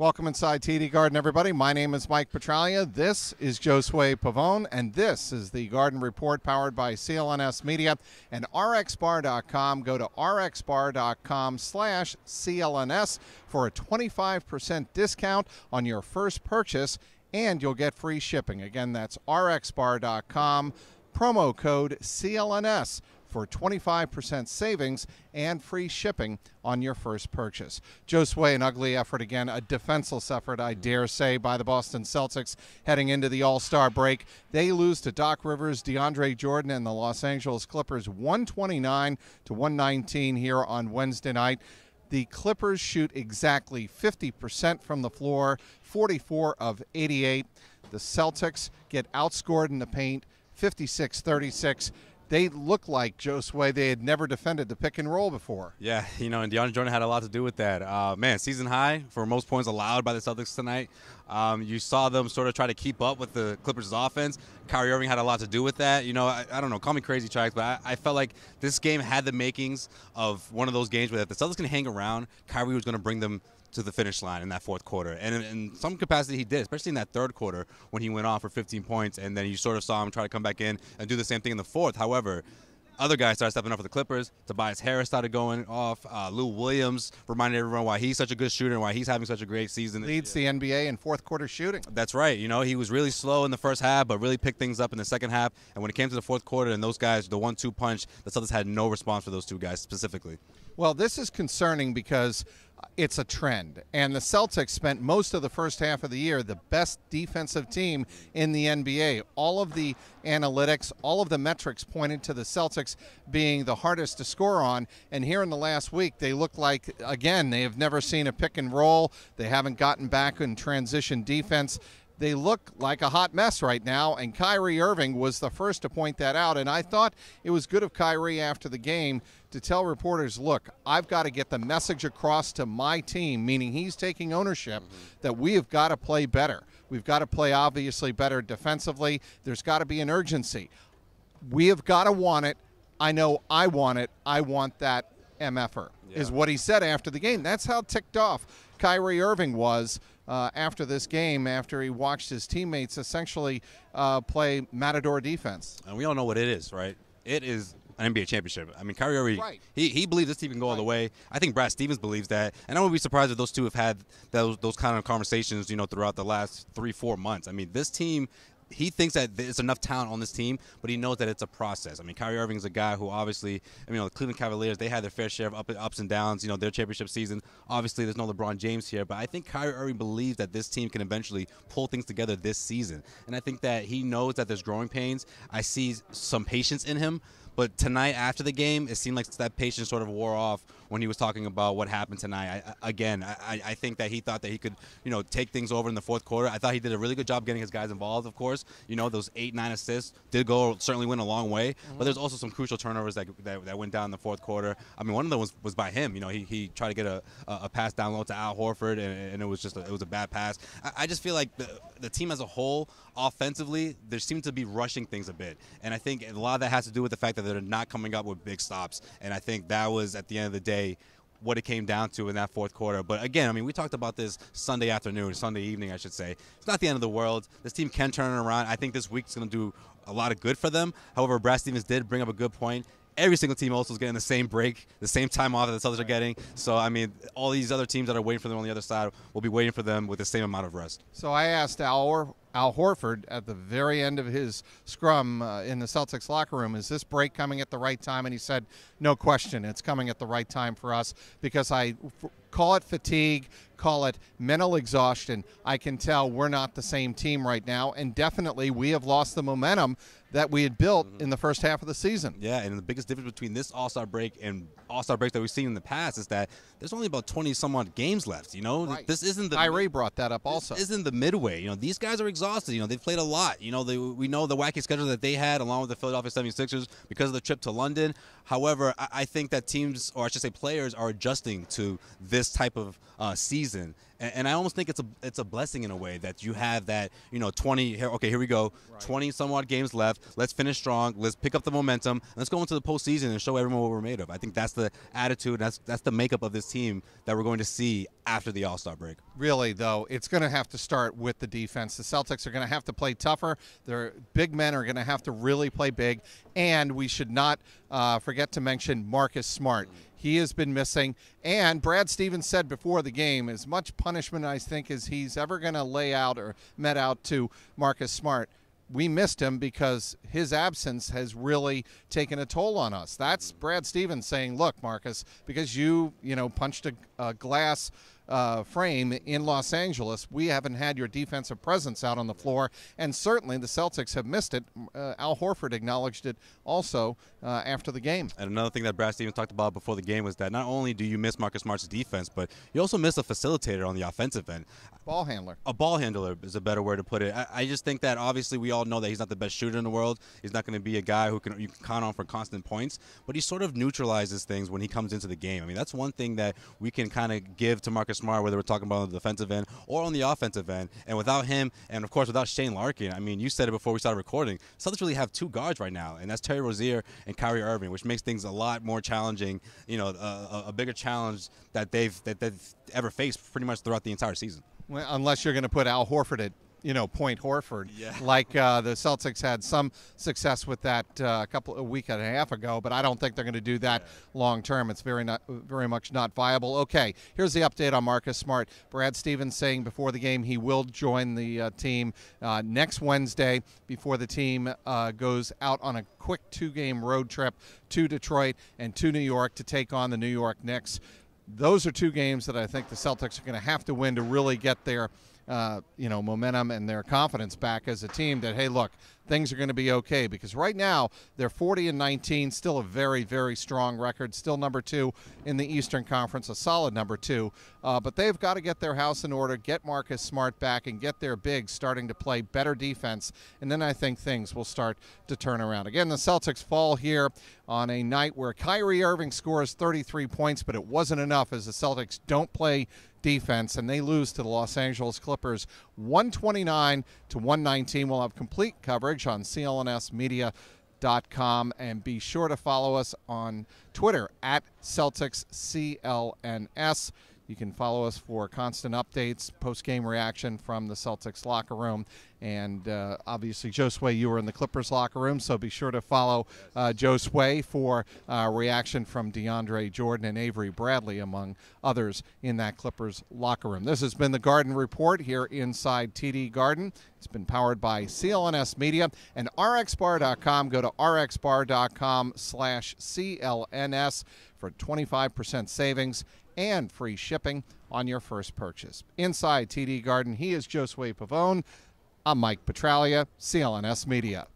Welcome inside TD Garden, everybody. My name is Mike Petralia. This is Josue Pavone, and this is the Garden Report powered by CLNS Media and RXBar.com. Go to RXBar.com/CLNS for a 25% discount on your first purchase, and you'll get free shipping. Again, that's RXBar.com, promo code CLNS for 25% savings and free shipping on your first purchase. Josue, an ugly effort again, a defenseless effort, I dare say, by the Boston Celtics heading into the All-Star break. They lose to Doc Rivers, DeAndre Jordan, and the Los Angeles Clippers 129-119 here on Wednesday night. The Clippers shoot exactly 50% from the floor, 44 of 88. The Celtics get outscored in the paint, 56-36. They look like, Josue, they had never defended the pick and roll before. Yeah, and DeAndre Jordan had a lot to do with that. Man, season high for most points allowed by the Celtics tonight. You saw them sort of try to keep up with the Clippers' offense. Kyrie Irving had a lot to do with that. I don't know, call me crazy, Tracks, but I felt like this game had the makings of one of those games where if the Celtics can hang around, Kyrie was going to bring them to the finish line in that fourth quarter. And in some capacity he did, especially in that third quarter when he went off for 15 points, and then you sort of saw him try to come back in and do the same thing in the fourth. However, other guys started stepping up for the Clippers. Tobias Harris started going off. Lou Williams reminded everyone why he's such a good shooter and why he's having such a great season. Leads the NBA in fourth quarter shooting. That's right. He was really slow in the first half, but really picked things up in the second half. And when it came to the fourth quarter and those guys, the 1-2 punch, the Celtics had no response for those two guys specifically. Well, this is concerning because it's a trend, and the Celtics spent most of the first half of the year the best defensive team in the NBA. All of the analytics, all of the metrics pointed to the Celtics being the hardest to score on, and here in the last week they look like, again, they have never seen a pick and roll. They haven't gotten back in transition defense. They look like a hot mess right now, and Kyrie Irving was the first to point that out. And I thought it was good of Kyrie after the game to tell reporters, look, I've got to get the message across to my team, meaning he's taking ownership, that we have got to play better. We've got to play, obviously, better defensively. There's got to be an urgency. We have got to want it. I know I want it. I want that MFer, is what he said after the game. That's how ticked off Kyrie Irving was after this game, after he watched his teammates essentially play matador defense. And we all know what it is, right? It is an NBA championship. I mean, Kyrie Irving, he believes this team can go all the way. I think Brad Stevens believes that. And I wouldn't be surprised if those two have had those kind of conversations, throughout the last 3-4 months. I mean, this team, he thinks that there's enough talent on this team, but he knows that it's a process. I mean, Kyrie Irving is a guy who obviously, the Cleveland Cavaliers, they had their fair share of ups and downs, their championship season. Obviously, there's no LeBron James here, but I think Kyrie Irving believes that this team can eventually pull things together this season. And I think that he knows that there's growing pains. I see some patience in him. But tonight, after the game, it seemed like that patience sort of wore off when he was talking about what happened tonight. I think that he thought that he could, take things over in the fourth quarter. I thought he did a really good job getting his guys involved, of course. Those 8-9 assists did certainly went a long way. But there's also some crucial turnovers that went down in the fourth quarter. I mean, one of them was by him. He tried to get a pass down low to Al Horford, and it was a bad pass. I just feel like the team as a whole, offensively, there seemed to be rushing things a bit. And I think a lot of that has to do with the fact that they're not coming up with big stops. And I think that was, at the end of the day, what it came down to in that fourth quarter. But again, I mean, we talked about this Sunday evening, I should say. It's not the end of the world. This team can turn it around. I think this week's going to do a lot of good for them. However, Brad Stevens did bring up a good point. Every single team also is getting the same break, the same time off that the Celtics are getting. So, I mean, all these other teams that are waiting for them on the other side will be waiting for them with the same amount of rest. So I asked Al Horford at the very end of his scrum in the Celtics locker room, is this break coming at the right time? And he said, no question, it's coming at the right time for us because call it fatigue, call it mental exhaustion. I can tell we're not the same team right now, and definitely we have lost the momentum that we had built in the first half of the season. Yeah, and the biggest difference between this All-Star break and All-Star breaks that we've seen in the past is that there's only about 20-some-odd games left, Right. This isn't the Kyrie brought that up also. This isn't the midway. These guys are exhausted. They've played a lot. We know the wacky schedule that they had along with the Philadelphia 76ers because of the trip to London. However, I think that teams, or I should say players, are adjusting to this type of season. And I almost think it's a blessing in a way that you have that, 20, okay, here we go, 20-some-odd games left. Let's finish strong. Let's pick up the momentum. Let's go into the postseason and show everyone what we're made of. I think that's the attitude. That's the makeup of this team that we're going to see after the All-Star break. Really, though, it's going to have to start with the defense. The Celtics are going to have to play tougher. Their big men are going to have to really play big. And we should not forget to mention Marcus Smart. He has been missing. And Brad Stevens said before the game, as much punishment, I think, as he's ever going to lay out or met out to Marcus Smart, we missed him because his absence has really taken a toll on us. That's Brad Stevens saying, look, Marcus, because you punched a glass frame in Los Angeles, we haven't had your defensive presence out on the floor, and certainly the Celtics have missed it. Al Horford acknowledged it also after the game. And another thing that Brad Stevens talked about before the game was that not only do you miss Marcus Smart's defense, but you also miss a facilitator on the offensive end. Ball handler. A ball handler is a better word to put it. I just think that obviously we all know that he's not the best shooter in the world. He's not going to be a guy you can count on for constant points, but he sort of neutralizes things when he comes into the game. I mean, that's one thing that we can kind of give to Marcus Smart, whether we're talking about on the defensive end or on the offensive end. And without him, and of course without Shane Larkin, I mean, you said it before we started recording, Celtics really have two guards right now, and that's Terry Rozier and Kyrie Irving, which makes things a lot more challenging, a bigger challenge that they've ever faced pretty much throughout the entire season. Well, unless you're going to put Al Horford at Point Horford, like the Celtics had some success with that a week and a half ago, but I don't think they're going to do that long term. It's very much not viable. Okay, here's the update on Marcus Smart. Brad Stevens saying before the game he will join the team next Wednesday before the team goes out on a quick 2-game road trip to Detroit and to New York to take on the New York Knicks. Those are 2 games that I think the Celtics are going to have to win to really get their momentum and their confidence back as a team that, hey, look, things are going to be okay, because right now they're 40-19, still a very, very strong record, still number 2 in the Eastern Conference, a solid number 2. But they've got to get their house in order, get Marcus Smart back, and get their bigs starting to play better defense, and then I think things will start to turn around. Again, the Celtics fall here on a night where Kyrie Irving scores 33 points, but it wasn't enough as the Celtics don't play defense, and they lose to the Los Angeles Clippers 129-119. We'll have complete coverage on CLNSmedia.com, and be sure to follow us on Twitter at CelticsCLNS. You can follow us for constant updates, post-game reaction from the Celtics locker room. And obviously, Joe Sway, you were in the Clippers locker room, so be sure to follow Joe Sway for reaction from DeAndre Jordan and Avery Bradley, among others, in that Clippers locker room. This has been the Garden Report here inside TD Garden. It's been powered by CLNS Media and RXBar.com. Go to RXBar.com/CLNS for 25% savings and free shipping on your first purchase. Inside TD Garden, he is Josue Pavone. I'm Mike Petralia, CLNS Media.